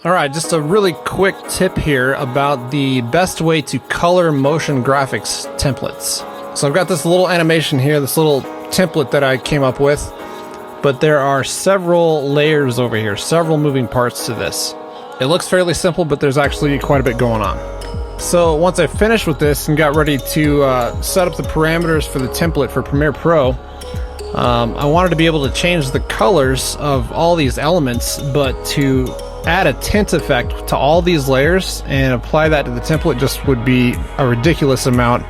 All right, just a really quick tip here about the best way to color motion graphics templates. So I've got this little animation here, this little template that I came up with, but there are several layers over here, several moving parts to this. It looks fairly simple, but there's actually quite a bit going on. So once I finished with this and got ready to set up the parameters for the template for Premiere Pro, I wanted to be able to change the colors of all these elements, but to add a tint effect to all these layers and apply that to the template just would be a ridiculous amount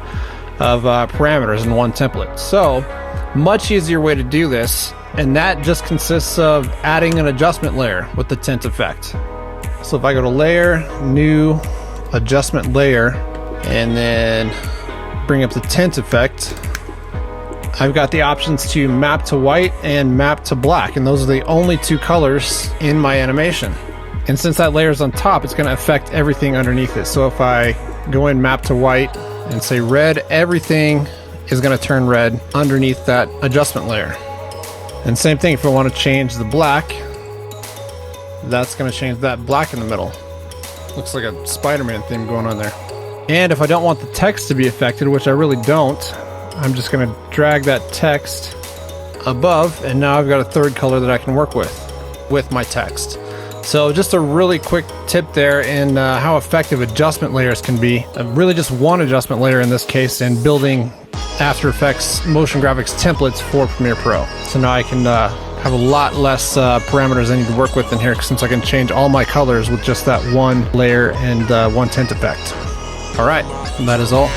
of parameters in one template. So, much easier way to do this, and that just consists of adding an adjustment layer with the tint effect. So if I go to Layer, New, Adjustment Layer, and then bring up the tint effect, I've got the options to map to white and map to black, and those are the only two colors in my animation. And since that layer is on top, it's going to affect everything underneath it. So if I go in map to white and say red, everything is going to turn red underneath that adjustment layer. And same thing if I want to change the black, that's going to change that black in the middle. Looks like a Spider-Man theme going on there. And if I don't want the text to be affected, which I really don't, I'm just going to drag that text above, and now I've got a third color that I can work with my text. So just a really quick tip there in how effective adjustment layers can be. Really just one adjustment layer in this case, in building After Effects motion graphics templates for Premiere Pro. So now I can have a lot less parameters I need to work with in here, since I can change all my colors with just that one layer and one tint effect. All right, that is all.